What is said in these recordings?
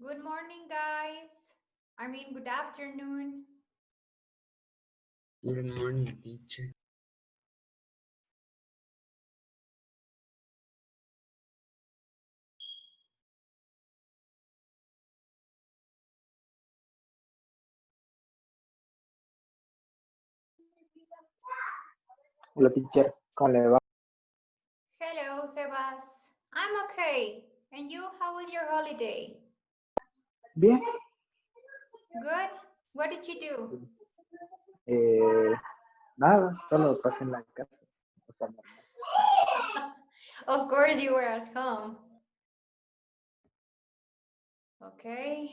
Good morning, guys. I mean, good afternoon. Good morning, teacher. Hola, teacher. ¿Cómo le va? Hello, Sebas. I'm okay. And you, how was your holiday? Bien. Good? What did you do? Nada, solo pasé en la casa. O sea, normal. Of course, you were at home. Okay.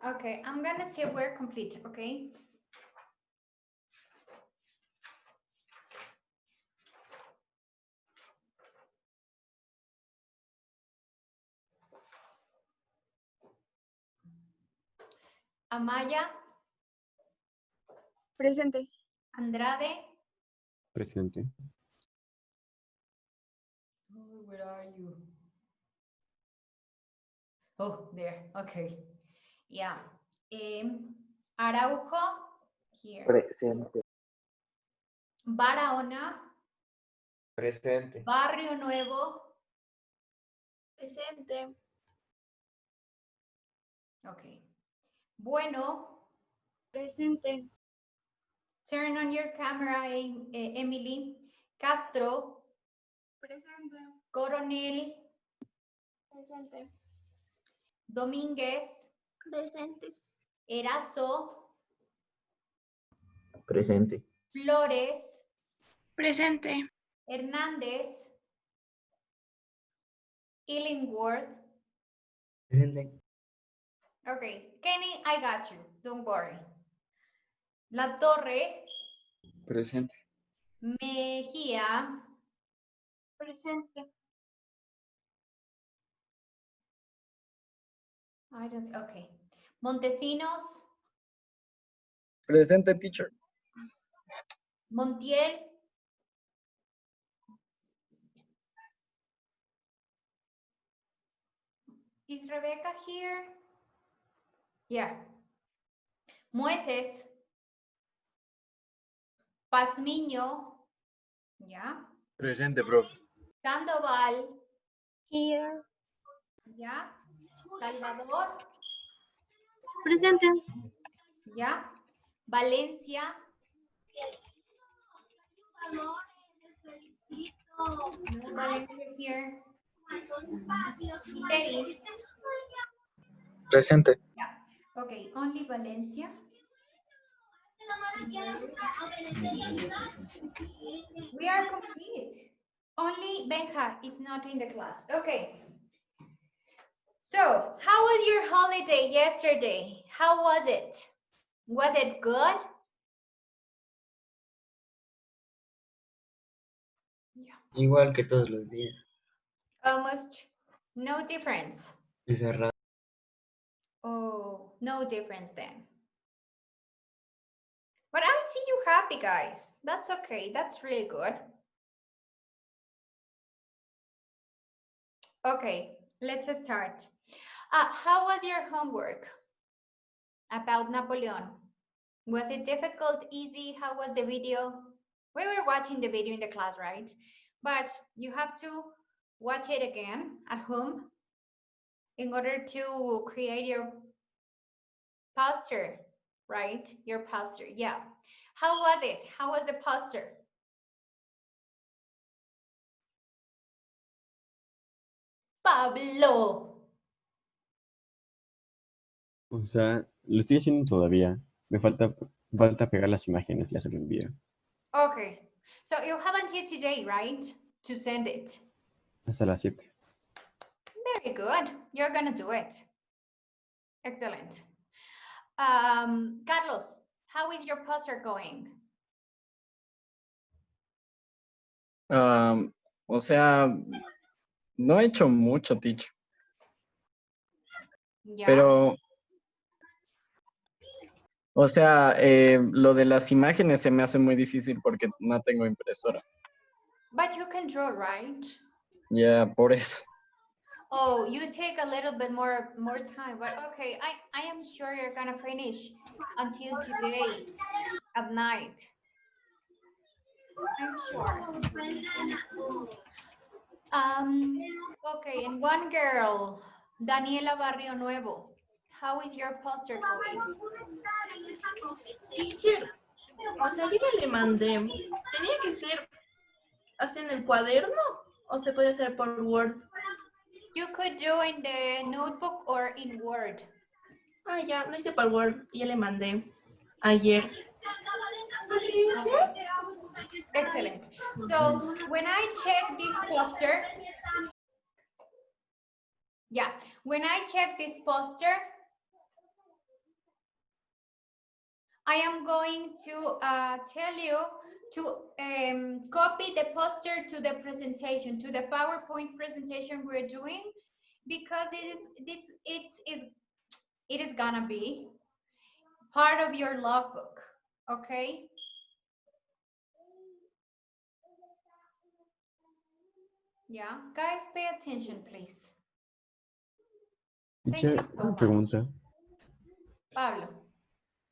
Okay, I'm gonna see if we're complete, okay? Amaya, Presente. Andrade. Presente. Oh, where are you? Oh, there. Okay. Yeah. Araujo, here. Presente. Barahona, Presente. Barrio Nuevo. Presente. Okay. Bueno, Presente. turn on your camera, Emily. Castro, Presente. Coronel, Presente. Domínguez, Presente. Erazo, Presente. Flores, Presente. Hernández, Illingworth. Presente. Okay, Kenny, I got you. Don't worry. La Torre, Presente. Mejía, Presente. I don't see, okay. Montesinos, Presente, teacher. Montiel, is Rebecca here? Yeah. Mueces, Pazmiño, yeah. Presente, profe. Sandoval, Here. yeah. Salvador, Presente. yeah. Valencia, no Valencia here. Teddy, Presente. yeah. Okay, only Valencia. We are complete. Only Benja is not in the class. Okay. So, how was your holiday yesterday? How was it? Was it good? Yeah. Igual que todos los días. Almost no difference. Encerrado. Oh, no difference then. But I see you happy, guys. That's okay. That's really good. Okay, let's start. How was your homework about Napoleon? Was it difficult, easy? How was the video? We were watching the video in the class, right? But you have to watch it again at home in order to create your poster, right? Your poster, yeah. How was it? How was the poster? Pablo. O sea, lo estoy haciendo todavía. Me falta pegar las imágenes y hacer el envío. Okay, so you have until today, right? To send it. Hasta las 7. Very good. You're gonna do it. Excellent. Carlos, how is your poster going? O sea, no he hecho mucho, teacher, Yeah. pero O sea, lo de las imágenes se me hace muy difícil porque no tengo impresora. But you can draw, right? Ya, por eso. Oh, you take a little bit more time, but okay, I am sure you're gonna finish until today at night. I'm sure. Okay, and one girl, Daniela Barrio Nuevo. How is your poster going? Teacher, o sea, yo ya le mandé. ¿Tenía que ser así en el cuaderno o se puede hacer por Word? You could do in the notebook or in Word. Ah, ya, lo hice por Word. Ya le mandé ayer. Okay. Excellent. So when I check this poster, yeah, when I check this poster, I am going to tell you to copy the poster to the presentation, to the PowerPoint presentation we're doing, because it is gonna be part of your logbook, okay? Yeah, guys, pay attention, please. Thank you Teacher, so una much. pregunta. Pablo.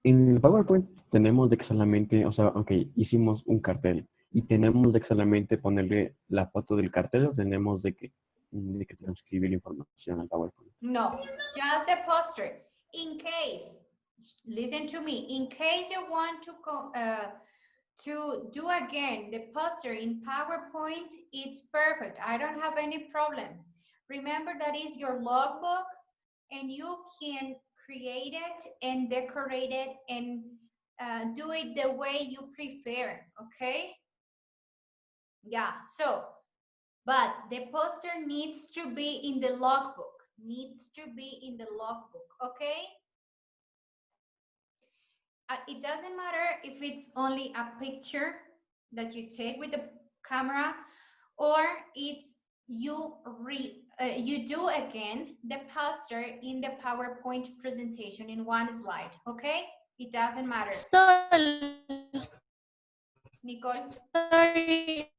En el PowerPoint tenemos de que solamente, o sea, ok, hicimos un cartel y tenemos de que solamente ponerle la foto del cartel o tenemos de que transcribir la información al PowerPoint. No, just the poster. In case, listen to me, in case you want to do again the poster in PowerPoint, it's perfect. I don't have any problem. Remember that is your logbook and you can create it and decorate it and do it the way you prefer, okay? Yeah, so, but the poster needs to be in the logbook, okay? It doesn't matter if it's only a picture that you take with the camera or it's you do again the poster in the PowerPoint presentation in one slide, okay? It doesn't matter. Nicole? Sorry.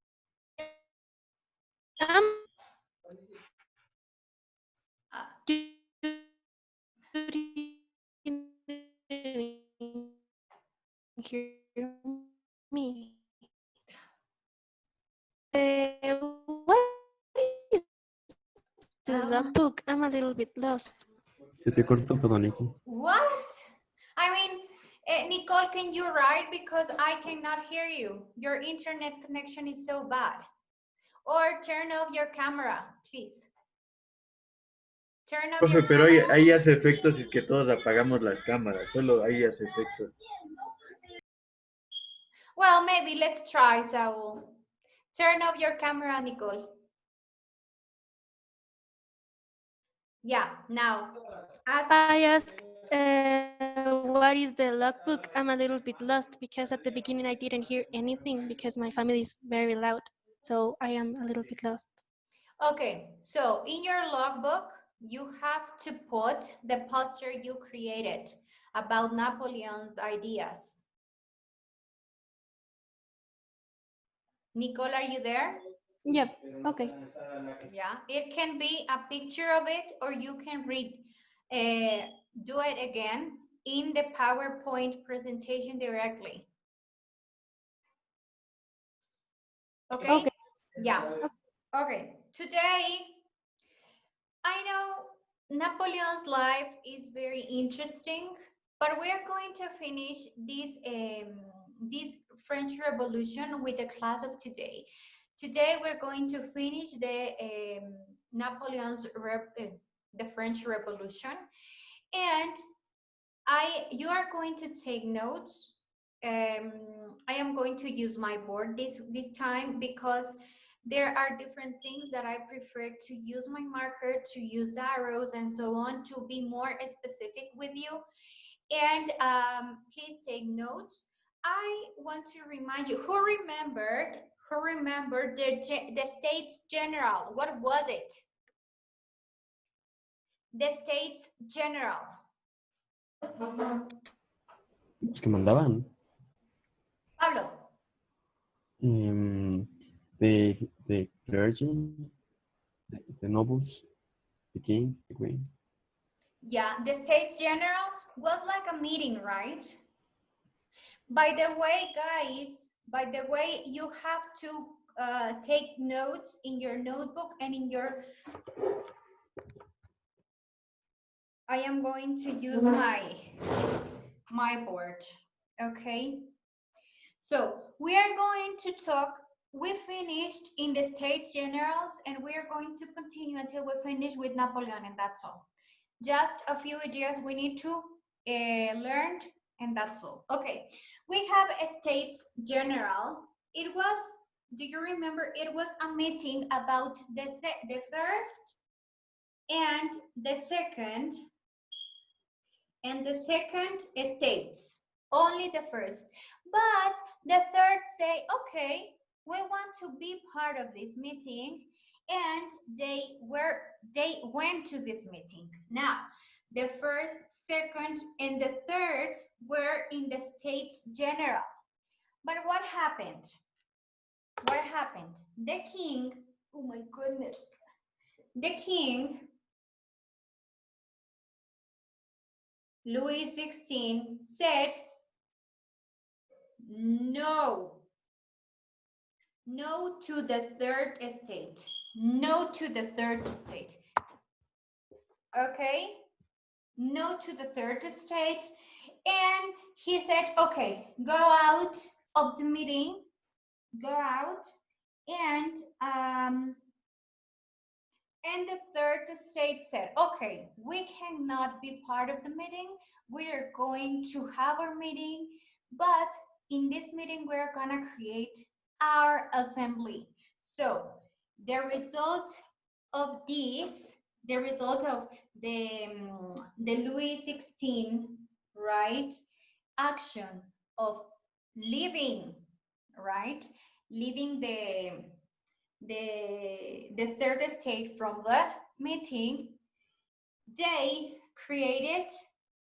Hear me. What is the logbook? I'm a little bit lost. Se te cortó todo, Nico. What? I mean, Nicole, can you write? Because I cannot hear you. Your internet connection is so bad. Or turn off your camera, please. Turn off your Profe, pero camera. ahí hace efectos y que todos apagamos las cámaras, solo ahí hace efectos. Well, maybe let's try, Saul. Turn off your camera, Nicole. Yeah, now. I asked, what is the logbook? I'm a little bit lost because at the beginning I didn't hear anything because my family is very loud. So I am a little bit lost. Okay, so in your logbook, you have to put the poster you created about Napoleon's ideas. Nicole, are you there? Yep, okay. Yeah, it can be a picture of it, or you can do it again in the PowerPoint presentation directly. Okay? Okay. Yeah. Okay. Today, I know Napoleon's life is very interesting, but we are going to finish this French Revolution with the class of today. Today we're going to finish the the French Revolution, and you are going to take notes. I am going to use my board this time because there are different things that I prefer to use my marker, to use arrows and so on, to be more specific with you. And please take notes. I want to remind you, who remembered the States General? What was it? The States General. Los que mandaban. Pablo. The clergy, the nobles, the king, the queen. Yeah, the States General was like a meeting, right? By the way, guys, you have to take notes in your notebook and in your... I am going to use my board, okay? So we are going to talk, we finished in the States Generals and we are going to continue until we finish with Napoleon, and that's all. Just a few ideas we need to learn, and that's all. Okay, we have a States General. It was, do you remember, it was a meeting about the first and the second states, only the first. But the third say, okay, we want to be part of this meeting, and they went to this meeting. Now, the first, second, and the third were in the States General. But what happened? What happened? The king, oh my goodness, the king, Louis XVI, said, no to the third estate. No to the third estate. Okay? No to the third estate. And he said, okay, go out of the meeting. Go out. And the third estate said, okay, we cannot be part of the meeting. We are going to have our meeting, but in this meeting, we're gonna create our assembly. So the result of this, the result of the Louis XVI, right, action of leaving, right, leaving the third estate from the meeting, they created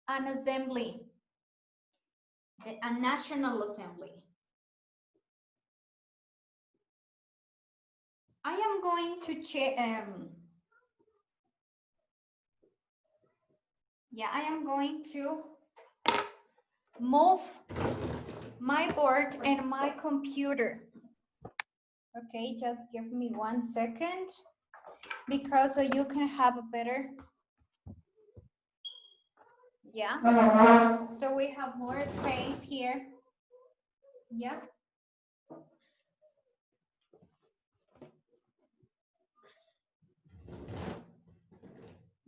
an assembly, a national assembly. I am going to check. I am going to move my board and my computer. Okay, just give me 1 second, because so you can have a better. Yeah, so we have more space here. Yeah.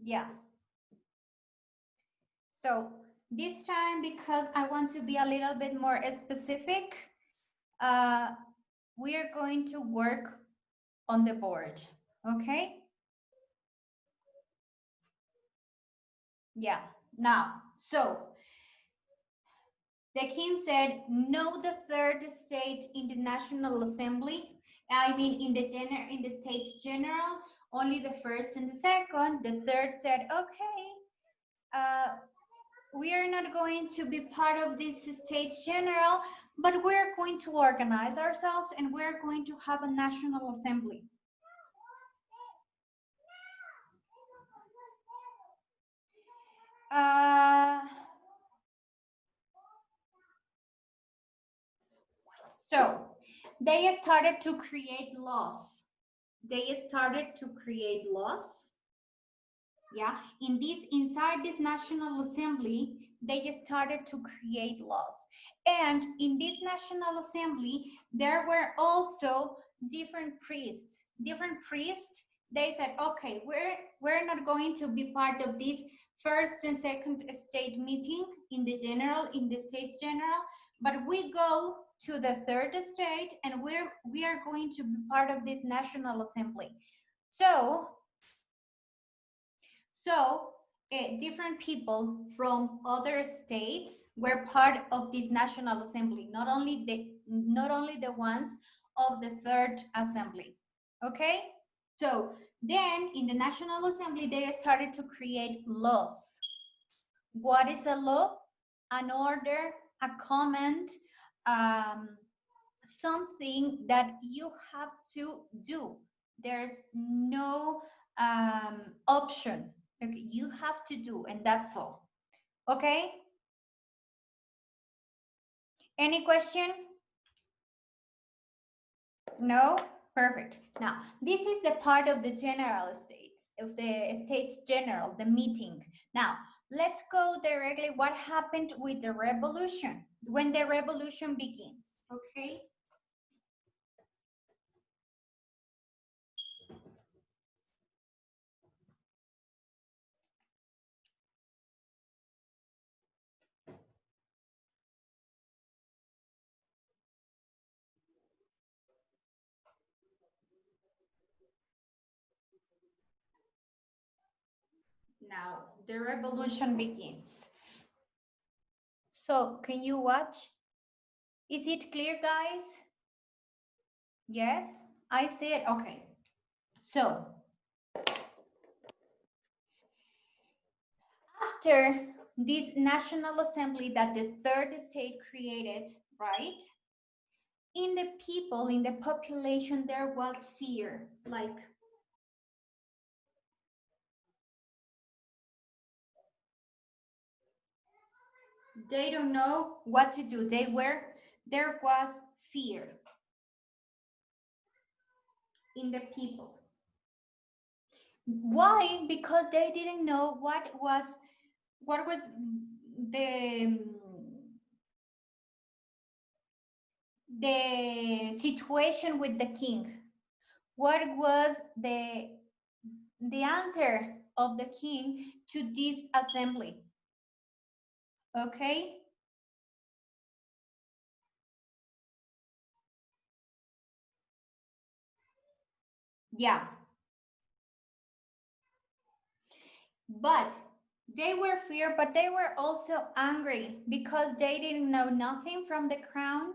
Yeah. So this time, because I want to be a little bit more specific, we are going to work on the board, okay? Yeah, now, so the king said, no, the third estate in the National Assembly, I mean in the States General, only the first and the second. The third said, okay, we are not going to be part of this States General, but we're going to organize ourselves and we're going to have a National Assembly. So they started to create laws. Yeah, inside this National Assembly, they started to create laws. And in this National Assembly, there were also different priests. They said, okay, we're not going to be part of this first and second state meeting in the States General, but we go to the third estate and we are going to be part of this National Assembly. So different people from other states were part of this National Assembly, not only the ones of the third assembly. Okay? So then in the National Assembly, they started to create laws. What is a law? An order a comment, something that you have to do. There's no option. Okay, you have to do, and that's all. Okay? Any question? No? Perfect. Now, this is the part of the general states, of the states general, the meeting. Now, let's go directly what happened with the revolution, when the revolution begins, okay? Now, the revolution begins. So, can you watch? Is it clear, guys? Yes, I see it. Okay. So, after this National Assembly that the third state created, right? In the people, in the population, there was fear. Like, they don't know what to do. There was fear in the people. Why? Because they didn't know what was the the situation with the king. What was the answer of the king to this assembly? Okay? Yeah. But they were feared, but they were also angry because they didn't know nothing from the crown,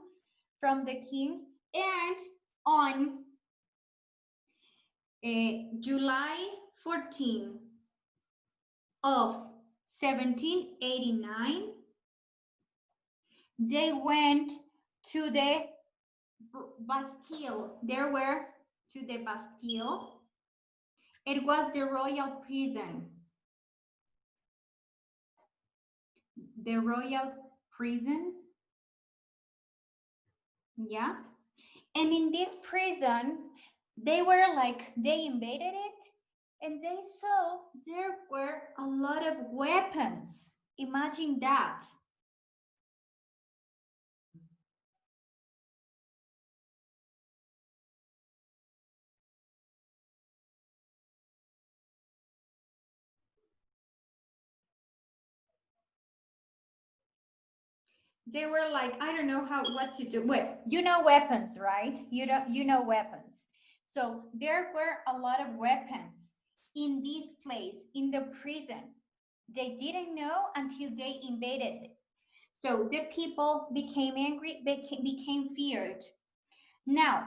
from the king. And on July 14 of 1789, they went to the Bastille. They were to the Bastille. It was the royal prison. The royal prison. Yeah. And in this prison, they were like, they invaded it and they saw there were a lot of weapons. Imagine that. They were like, I don't know what to do. Well, you know weapons, right? You know weapons. So there were a lot of weapons in this place, in the prison. They didn't know until they invaded it. So the people became angry, became feared. Now,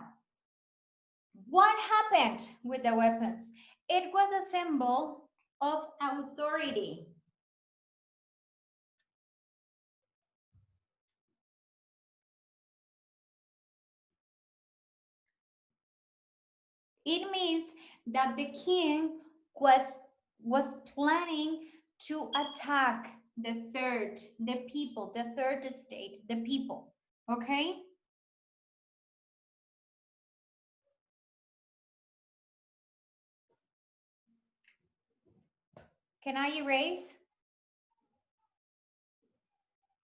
what happened with the weapons? It was a symbol of authority. It means that the king was planning to attack the people, the third state, the people. Okay? Can I erase?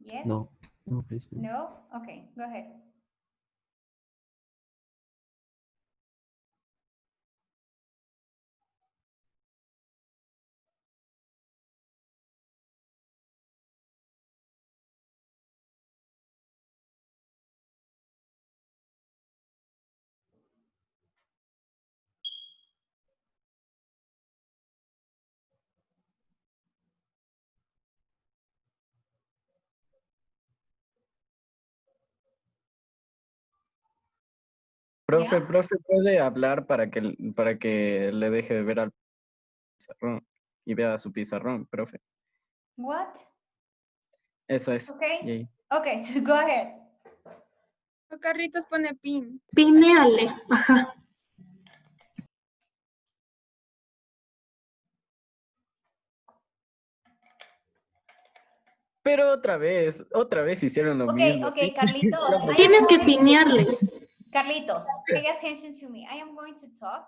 Yes? No, no, please. No. No? Okay, go ahead. Profe, Yeah? profe, ¿puede hablar para que le deje de ver al pizarrón y vea su pizarrón, profe? What? Eso es. Okay. Yay. Okay, go ahead. Carlitos pone pin. Pineale. Ajá. Pero otra vez hicieron lo Okay, mismo. okay, Carlitos. I am Tienes que going- pinearle. Carlitos, pay attention to me. I am going to talk.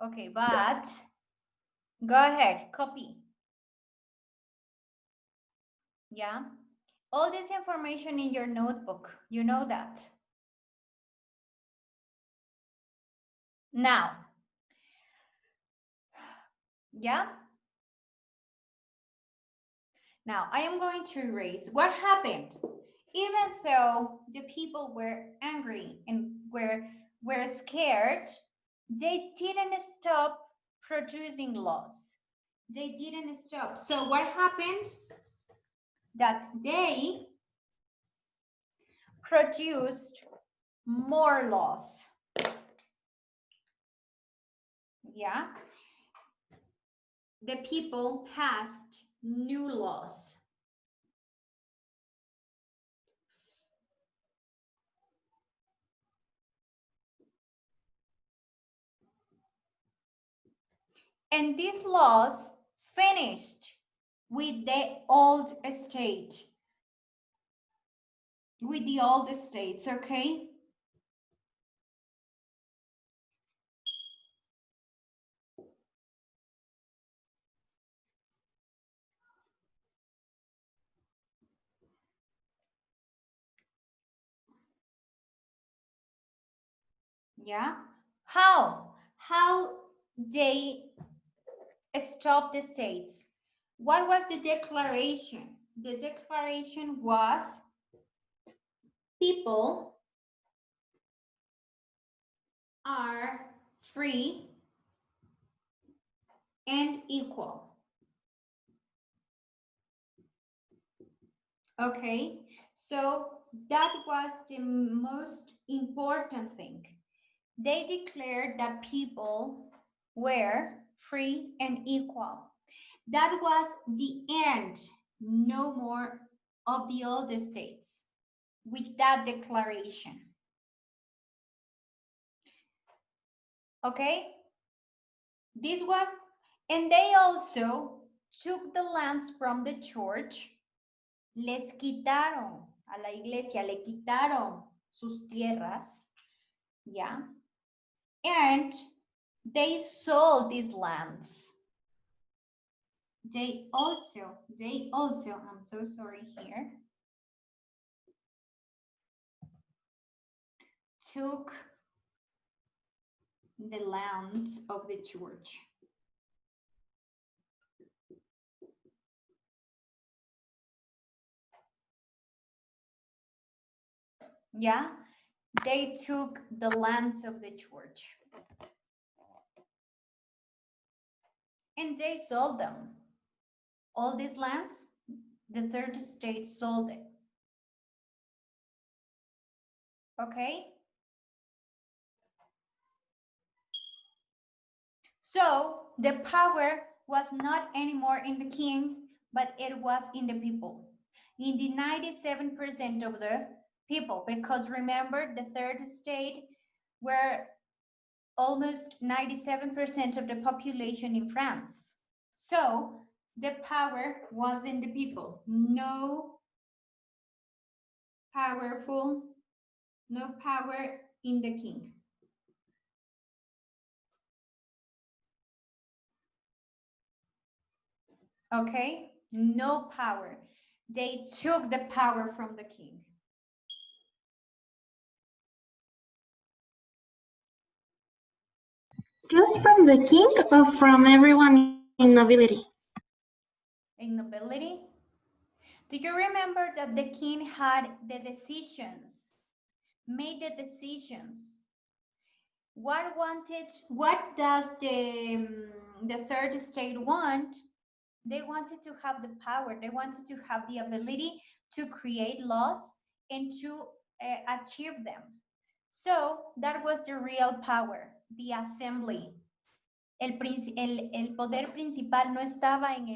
Okay, but go ahead, copy. Yeah. All this information in your notebook, you know that. Now, yeah. Now I am going to erase what happened. Even though the people were angry and were scared, they didn't stop producing laws. They didn't stop. So what happened? That they produced more laws. Yeah. The people passed new laws. And these laws finished with the old state. With the old states, okay? Yeah. How they stop the states? What was the declaration? The declaration was people are free and equal. Okay, so that was the most important thing. They declared that people were free and equal. That was the end, no more of the old states with that declaration. Okay, this was, and they also took the lands from the church, les quitaron a la iglesia, le quitaron sus tierras, yeah, and they sold these lands. They also, I'm so sorry here, took the lands of the church. Yeah, they took the lands of the church. And they sold them. All these lands, the third state sold it. Okay? So the power was not anymore in the king, but it was in the people. In the 97% of the people, because remember the third state were almost 97% of the population in France. So the power was in the people. No power in the king. Okay, no power. They took the power from the king. Just from the king or from everyone in nobility? In nobility. Do you remember that the king had the decisions, made the decisions? What does the third state want? They wanted to have the power. They wanted to have the ability to create laws and to achieve them. So that was the real power, the assembly. El poder principal no estaba en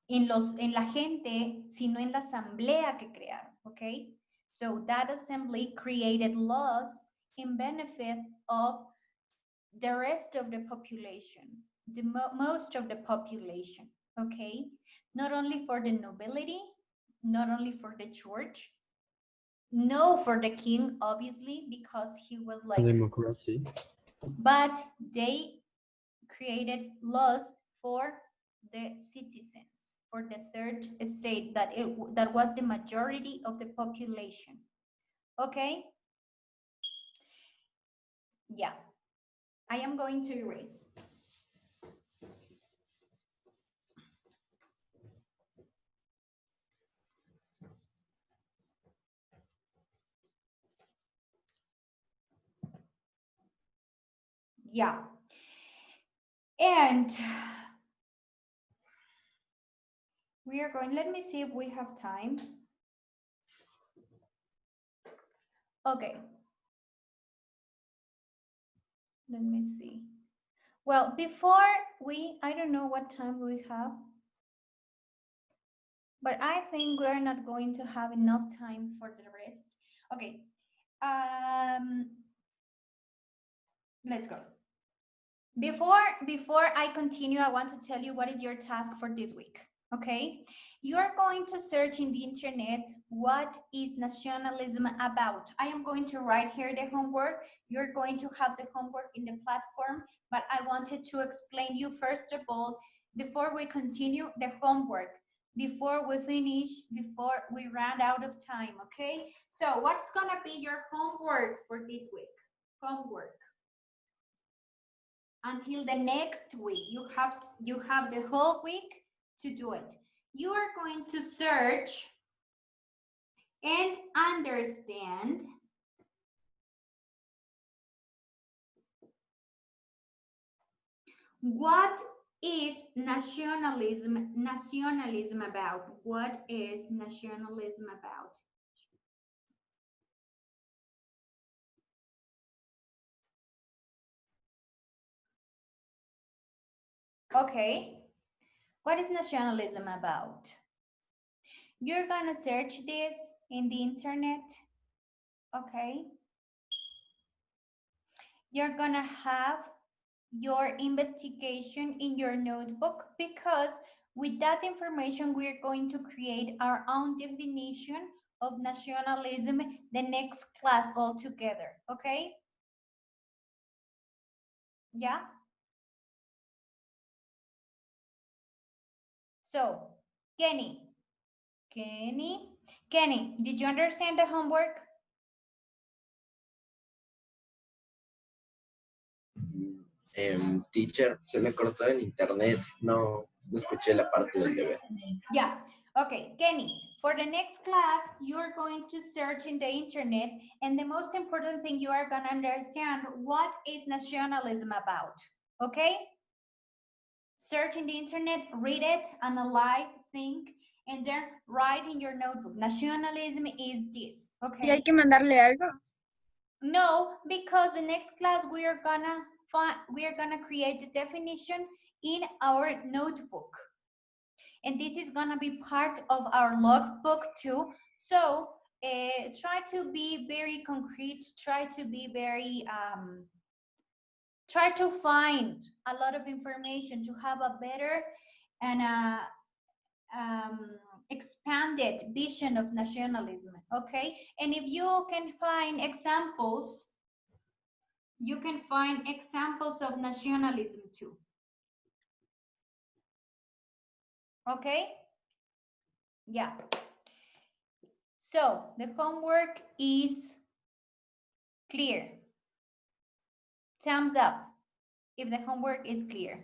en la gente, sino en la asamblea que crearon, okay? So that assembly created laws in benefit of the rest of the population, the most of the population, okay? Not only for the nobility, not only for the church, no for the king, obviously, because he was A like, democracy. but they created laws for the citizens, for the third estate, that was the majority of the population. Okay? Yeah. I am going to erase. Yeah. And we are going, let me see if we have time. Okay. Let me see. Well, before I don't know what time we have, but I think we're not going to have enough time for the rest. Okay. Let's go. Before I continue, I want to tell you what is your task for this week. Okay, you're going to search in the internet what is nationalism about. I am going to write here the homework. You're going to have the homework in the platform, but I wanted to explain you first of all, before we continue, the homework, before we finish, before we run out of time. Okay, so what's gonna be your homework for this week? Homework. Until the next week, you have the whole week to do it. You are going to search and understand what is nationalism about. What is nationalism about? Okay, what is nationalism about? You're gonna search this in the internet, okay? You're gonna have your investigation in your notebook, because with that information, we're going to create our own definition of nationalism the next class altogether, okay? Yeah? So, Kenny, did you understand the homework? Teacher, se me cortó el internet, no escuché la parte del deber. Yeah. Okay, Kenny, for the next class, you're going to search in the internet, and the most important thing, you are going to understand what is nationalism about, okay? Search in the internet, read it, analyze, think, and then write in your notebook. Nationalism is this, ¿Y hay okay? que mandarle algo? No, because the next class we are gonna create the definition in our notebook. And this is gonna be part of our logbook too. So try to be very concrete, try to be very, try to find a lot of information to have a better and expanded vision of nationalism, okay? And if you can find examples, you can find examples of nationalism too. Okay? Yeah. So the homework is clear. Thumbs up if the homework is clear.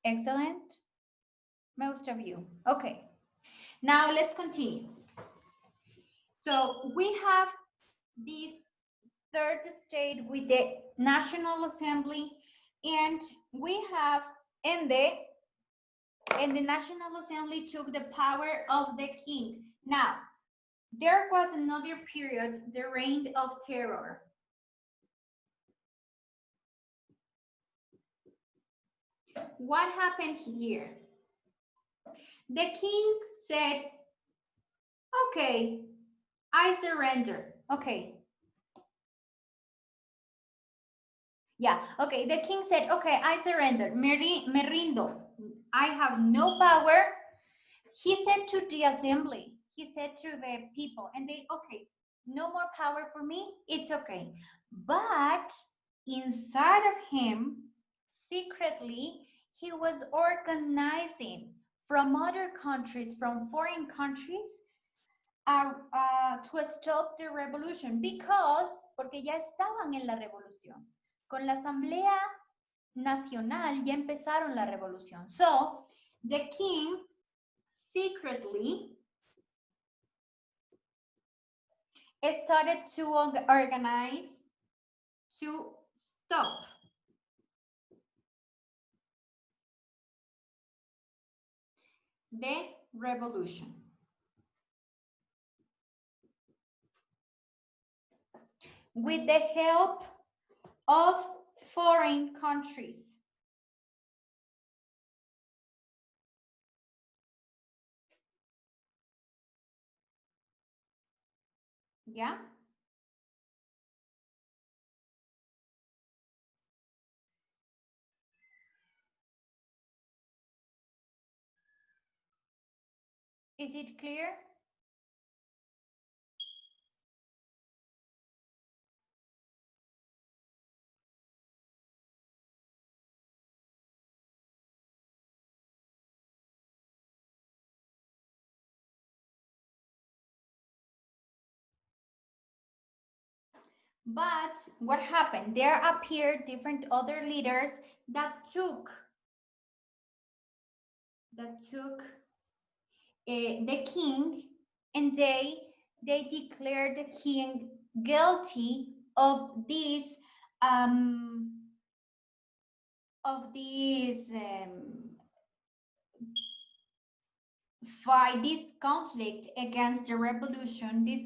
Excellent. Most of you. Okay. Now let's continue. So we have this third state with the National Assembly, and we have and the National Assembly took the power of the king. Now, there was another period, the reign of terror. What happened here? The king said, okay, I surrender. Okay. Yeah, okay. The king said, okay, I surrender. Me rindo. I have no power. He said to the assembly, he said to the people, and they, okay, no more power for me. It's okay. But inside of him, secretly, he was organizing from other countries, from foreign countries, to stop the revolution because, porque ya estaban en la revolución. Con la Asamblea Nacional ya empezaron la revolución. So, the king secretly started to organize to stop the revolution. With the help of foreign countries. Yeah? Is it clear? But what happened? There appeared different other leaders that took the king, and they declared the king guilty of this um, fight, this conflict against the revolution, his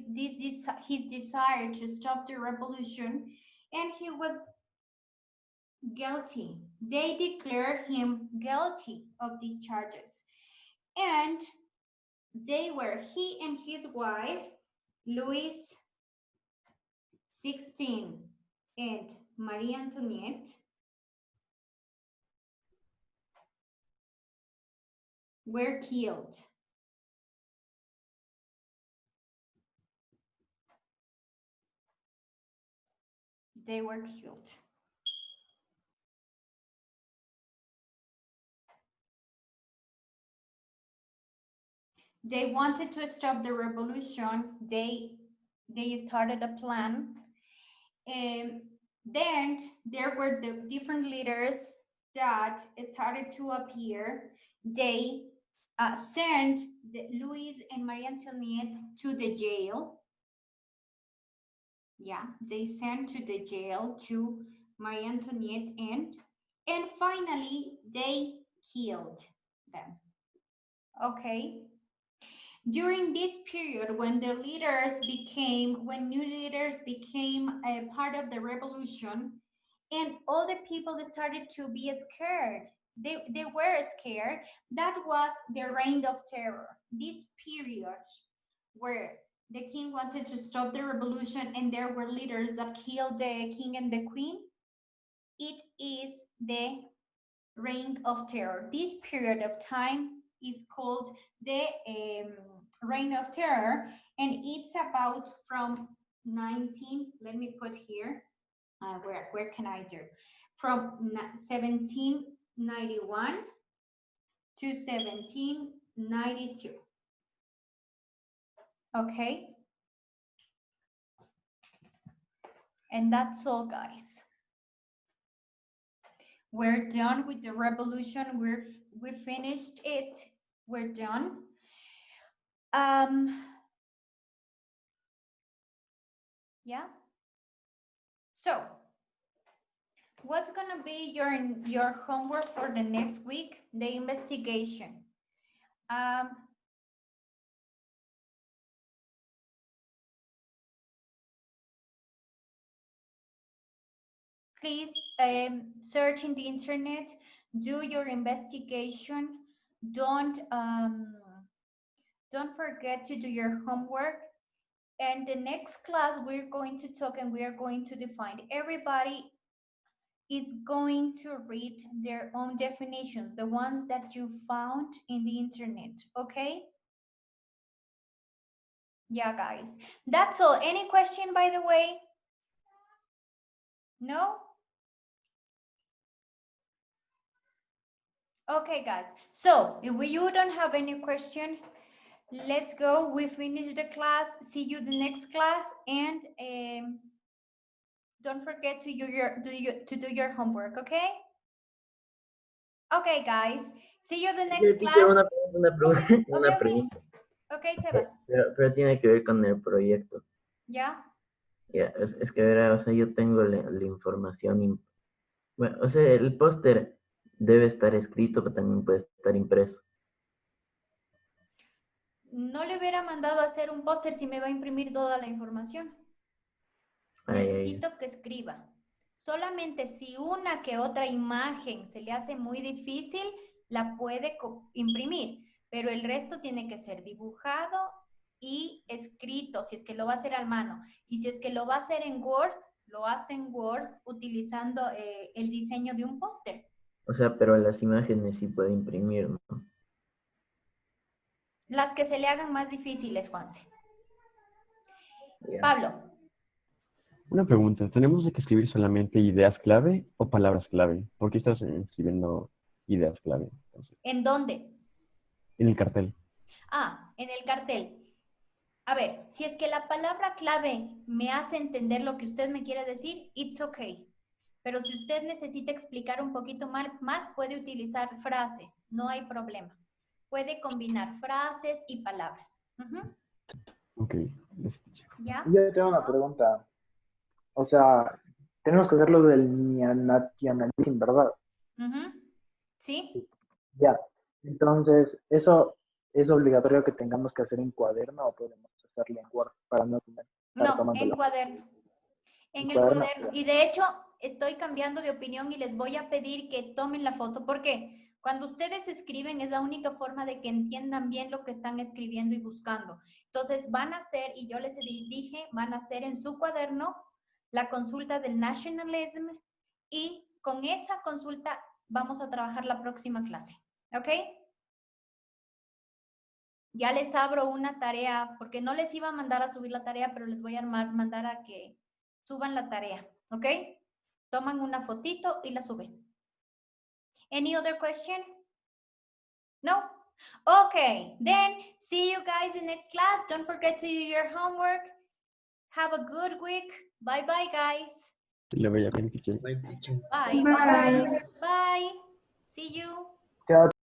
desire to stop the revolution, and he was guilty. They declared him guilty of these charges, and he and his wife, Louis XVI, and Marie Antoinette, were killed. They were killed. They wanted to stop the revolution. They started a plan. And then there were the different leaders that started to appear. They sent Louis and Marie Antoinette to the jail. Yeah, they sent to the jail to Marie Antoinette, and finally they killed them. Okay. During this period, when new leaders became a part of the revolution, and all the people started to be scared, they were scared. That was the reign of terror. This period where the king wanted to stop the revolution and there were leaders that killed the king and the queen, it is the reign of terror. This period of time is called the reign of terror, and it's about from 19, let me put here, where can I do? From 1791 to 1792. Okay? And that's all, guys. We're done with the revolution. We finished it. We're done. Yeah. So, what's gonna be your homework for the next week? The investigation. Please search in the internet do your investigation. Don't forget to do your homework. And the next class, we're going to talk and we are going to define. Everybody is going to read their own definitions, the ones that you found in the internet, okay? Yeah, guys. That's all. Any question, by the way? No? Okay, guys. So if you don't have any question, let's go. We finished the class. See you the next class, and don't forget to do your homework. Okay. Okay, guys. See you the next Teacher, class. una pregunta, una Okay, pregunta. okay, Sebas. Pero tiene que ver con el proyecto. ¿Ya? Ya, es que verá, o sea, yo tengo la información. Bueno, o sea, el póster debe estar escrito, pero también puede estar impreso. No le hubiera mandado a hacer un póster si me va a imprimir toda la información. Necesito que escriba. Solamente si una que otra imagen se le hace muy difícil, la puede imprimir, pero el resto tiene que ser dibujado y escrito, si es que lo va a hacer a mano. Y si es que lo va a hacer en Word, lo hace en Word utilizando el diseño de un póster. O sea, pero las imágenes sí puede imprimir, ¿no? Las que se le hagan más difíciles, Juanse. Yeah. Pablo. Una pregunta, ¿tenemos que escribir solamente ideas clave o palabras clave? ¿Por qué estás escribiendo ideas clave? Entonces, ¿En dónde? en el cartel. Ah, en el cartel. A ver, si es que la palabra clave me hace entender lo que usted me quiere decir, it's okay. Pero si usted necesita explicar un poquito más, puede utilizar frases, no hay problema. Puede combinar frases y palabras. Ok. ¿Ya? Yo tengo una pregunta. O sea, tenemos que hacerlo del nationalism, ¿verdad? ¿Sí? Ya. Entonces, ¿eso es obligatorio que tengamos que hacer en cuaderno o podemos hacerlo en Word para no estar No, tomando en la... cuaderno. En el cuaderno, cuaderno. Y de hecho, estoy cambiando de opinión y les voy a pedir que tomen la foto. ¿Por qué? Cuando ustedes escriben es la única forma de que entiendan bien lo que están escribiendo y buscando. Entonces van a hacer, y yo les dije, van a hacer en su cuaderno la consulta del nationalism y con esa consulta vamos a trabajar la próxima clase. ¿Ok? Ya les abro una tarea, porque no les iba a mandar a subir la tarea, pero les voy a mandar a que suban la tarea, ¿ok? Toman una fotito y la suben. Any other question? No? Okay, then see you guys in next class. Don't forget to do your homework. Have a good week. Bye-bye, guys. Que le vaya bien, teacher. Bye, teacher. Bye. Bye. Bye. See you.